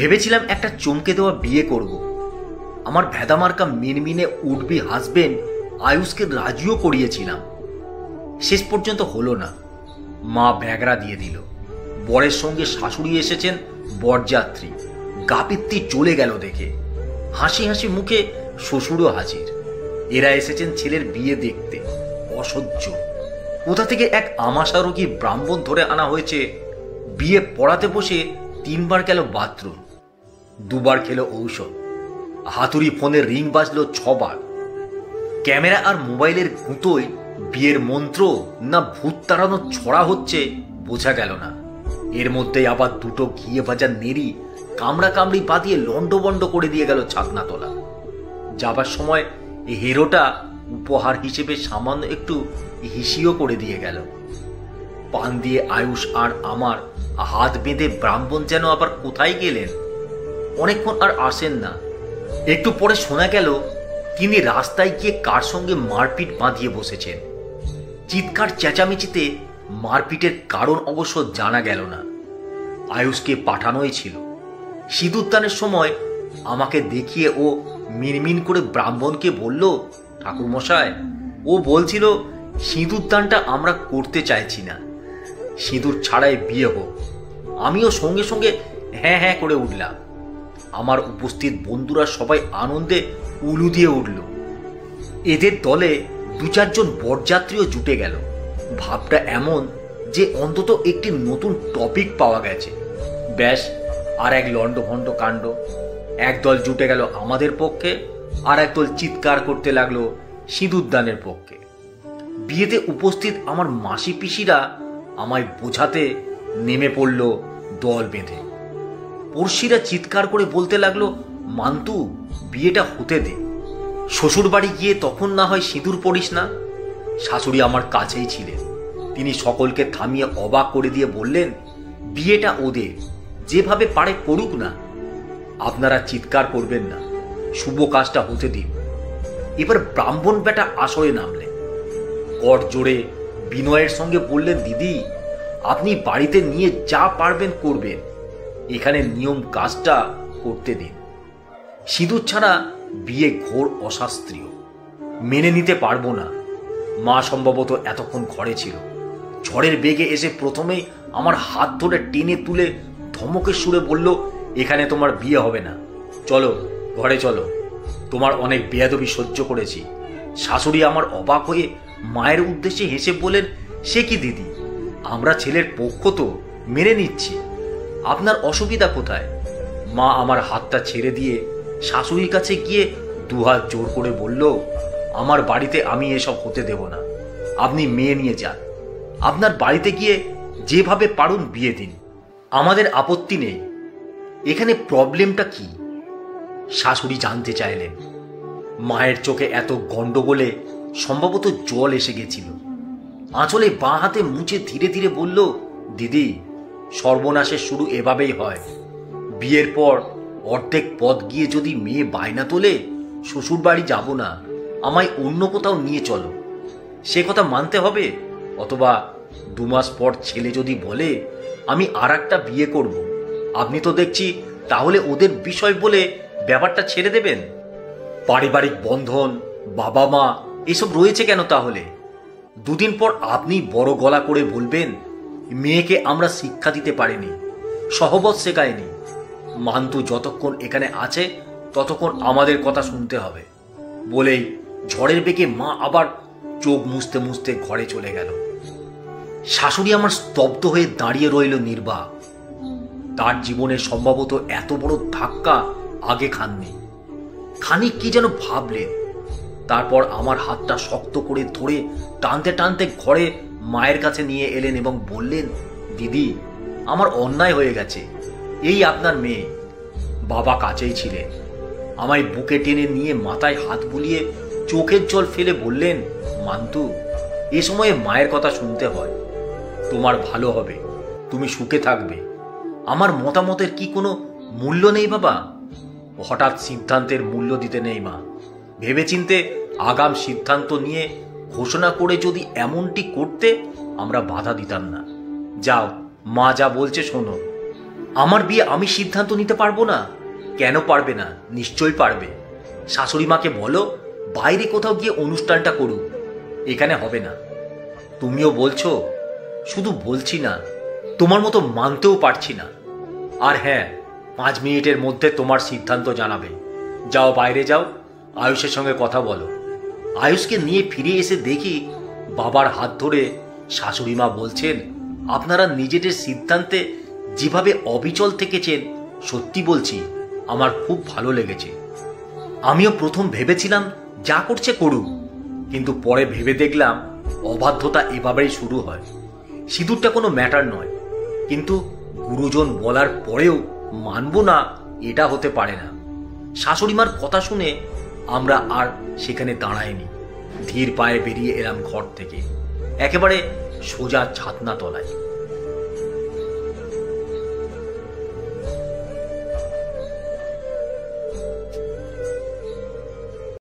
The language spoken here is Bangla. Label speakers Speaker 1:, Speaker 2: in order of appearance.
Speaker 1: ভেবেছিলাম একটা চমকে দেওয়া বিয়ে করব। আমার ভেদামার্কা মিনমিনে উঠবি হাসবেন্ড আয়ুষকে রাজিও করিয়েছিলাম। শেষ পর্যন্ত হলো না। মা ব্যাগরা দিয়ে দিল। বরের সঙ্গে শাশুড়ি এসেছেন, বরযাত্রী। গাপিত্তি চলে গেল দেখে। হাসি হাসি মুখে শ্বশুরও হাজির। এরা এসেছেন ছেলের বিয়ে দেখতে। অসহ্য। কোথা থেকে এক আমাশারোগী ব্রাহ্মণ ধরে আনা হয়েছে। বিয়ে পড়াতে বসে 3 বার গেল বাথরুম, 2 বার খেলো ঔষধ। হাতুড়ি ফোনের রিং বাজলো 6 বার। ক্যামেরা আর মোবাইলের গুঁতোয় বিয়ের মন্ত্র না ভূত তাড়ানোর ছড়া হচ্ছে বোঝা গেল না। এর মধ্যেই আবার 2টো ঘিয়ে ভাজা নেড়ি কামড়া কামড়ি বাঁধিয়ে লন্ডবন্ড করে দিয়ে গেল ছাদনাতলা। যাবার সময় এই হিরোটা উপহার হিসেবে সামান্য একটু হিসিও করে দিয়ে গেল। পান দিয়ে আয়ুষ আর আমার হাত বেঁধে ব্রাহ্মণ যেন আবার কোথায় গেলেন। অনেকক্ষণ আর আসেন না। একটু পরে শোনা গেল তিনি রাস্তায় গিয়ে কার সঙ্গে মারপিট বাঁধিয়ে বসেছেন। চিৎকার চেঁচামেচিতে মারপিটের কারণ অবশ্য জানা গেল না। আয়ুষকে পাঠানোই ছিল। সিঁদুরদানের সময় আমাকে দেখিয়ে ও মিনমিন করে ব্রাহ্মণকে বলল, ঠাকুরমশাই, ও বলছিল সিঁদুরদানটা আমরা করতে চাইছি না, সিঁদুর ছাড়াই বিয়ে হোক। আমিও সঙ্গে সঙ্গে হ্যাঁ হ্যাঁ করে উঠলাম। আমার উপস্থিত বন্ধুরা সবাই আনন্দে উলু দিয়ে উঠল। এদের দলে 2-4 জন বরযাত্রীও জুটে গেল। ভাবটা এমন যে অন্তত একটি নতুন টপিক পাওয়া গেছে। ব্যাস, আর এক লন্ডভন্ড কাণ্ড। একদল জুটে গেল আমাদের পক্ষে, আর একদল চিৎকার করতে লাগলো সিঁদুরদানের পক্ষে। বিয়েতে উপস্থিত আমার মাসি পিসিরা আমায় বোঝাতে নেমে পড়ল দল বেঁধে। পড়শিরা চিৎকার করে বলতে লাগলো, মান্তু, বিয়েটা হতে দে। শ্বশুর বাড়ি গিয়ে তখন না হয় সিঁদুর পড়িস না। শাশুড়ি আমার কাছেই ছিলেন। তিনি সকলকে থামিয়ে অবাক করে দিয়ে বললেন, বিয়েটা ওদের, যেভাবে পারে করুক না। আপনারা চিৎকার করবেন না, শুভ কাজটা হতে দিন। এবার ব্রাহ্মণ বেটা আসরে নামলেন। কর জোরে বিনয়ের সঙ্গে বললেন, দিদি, আপনি বাড়িতে নিয়ে যা পারবেন করবেন, এখানে নিয়ম কাজটা করতে দিন। সিঁদুর ছাড়া বিয়ে ঘোর অশাস্ত্রীয়, মেনে নিতে পারবো না। মা সম্ভবত এতক্ষণ ঘরে ছিল। ঝড়ের বেগে এসে প্রথমেই আমার হাত ধরে টেনে তুলে ধমকের সুরে বলল, এখানে তোমার বিয়ে হবে না, চলো ঘরে চলো, তোমার অনেক বেয়াদবি সহ্য করেছি। শাশুড়ি আমার অবাক হয়ে মায়ের উদ্দেশ্যে হেসে বলেন, সে কি দিদি, আমরা ছেলের পক্ষ তো, মেনে নিচ্ছি, আপনার অসুবিধা কোথায়? মা আমার হাতটা ছেড়ে দিয়ে শাশুড়ির কাছে গিয়ে 2 হাত জোর করে বলল, আমার বাড়িতে আমি এসব হতে দেব না। আপনি মেয়ে নিয়ে যান, আপনার বাড়িতে গিয়ে যেভাবে পারুন বিয়ে দিন, আমাদের আপত্তি নেই। এখানে প্রবলেমটা কি? শাশুড়ি জানতে চাইলেন। মায়ের চোখে এত গন্ডগোলে সম্ভবত জল এসে গেছিল। আঁচলে বাঁ হাতে মুছে ধীরে ধীরে বলল, দিদি, সর্বনাশের শুরু এভাবেই হয়। বিয়ের পর অর্ধেক পথ গিয়ে যদি মেয়ে বায়না তোলে, শ্বশুর বাড়ি যাব না, আমায় অন্য কোথাও নিয়ে চলো, সে কথা মানতে হবে। অথবা 2 মাস পর ছেলে যদি বলে আমি আর একটা বিয়ে করব, আপনি তো দেখছি তাহলে ওদের বিষয় বলে ব্যাপারটা ছেড়ে দেবেন। পারিবারিক বন্ধন, বাবা মা, এসব রয়েছে কেন তাহলে? 2 দিন পর আপনি বড় গলা করে বলবেন, মেয়েকে আমরা শিক্ষা দিতে পারিনি, সহবত শেখায়নি। মান্তু যতক্ষণ এখানে আছে ততক্ষণ আমাদের কথা শুনতে হবে। বলেই ঝড়ের বেগে মা আবার চোখ মুছতে মুছতে ঘরে চলে গেল। শাশুড়ি আমার স্তব্ধ হয়ে দাঁড়িয়ে রইল নির্বাক। তার জীবনে সম্ভবত এত বড় ধাক্কা আগে খাননি। খানিক কি যেন ভাবলেন, তারপর আমার হাতটা শক্ত করে ধরে টানতে টানতে ঘরে মায়ের কাছে নিয়ে এলেন এবং বললেন, দিদি, আমার অন্যায় হয়ে গেছে, এই আপনার মেয়ে। বাবা কাছেই ছিলেন। আমায় বুকে টেনে নিয়ে মাথায় হাত বুলিয়ে চোখের জল ফেলে বললেন, মান্তু, এ সময়ে মায়ের কথা শুনতে হয়। তোমার ভালো হবে, তুমি সুখে থাকবে। আমার মতামতের কি কোনো মূল্য নেই বাবা? হঠাৎ সিদ্ধান্তের মূল্য দিতে নেই মা। ভেবেচিন্তে আগাম সিদ্ধান্ত নিয়ে ঘোষণা করে যদি এমনটি করতে, আমরা বাধা দিতাম না। যাও, মা যা বলছে শোনো। আমার বিয়ে আমি সিদ্ধান্ত নিতে পারবো না? কেন পারবে না? নিশ্চয়ই পারবে। শাশুড়ি মাকে বলো বাইরে কোথাও গিয়ে অনুষ্ঠানটা করুক, এখানে হবে না। তুমিও বলছো, শুধু বলছি না, তোমার মতো মানতেও পারছি না। আর হ্যাঁ, 5 মিনিটের মধ্যে তোমার সিদ্ধান্ত জানাবে। যাও, বাইরে যাও, আয়ুষের সঙ্গে কথা বলো। আয়ুষকে নিয়ে ফিরে এসে দেখি বাবার হাত ধরে শাশুড়ি মা বলছেন, আপনারা নিজেদের সিদ্ধান্তে যেভাবে অবিচল থেকেছেন, সত্যি বলছি আমার খুব ভালো লেগেছে। আমিও প্রথম ভেবেছিলাম যা করছে করুক, কিন্তু পরে ভেবে দেখলাম অবাধ্যতা এভাবেই শুরু হয়। সিঁদুরটা কোনো ম্যাটার নয়, কিন্তু গুরুজন বলার পরেও মানব না, এটা হতে পারে না। শাশুড়িমার কথা শুনে আমরা আর সেখানে দাঁড়াইনি, ধীর পায়ে বেরিয়ে এলাম ঘর থেকে, একেবারে সোজা ছাতনা তলায়।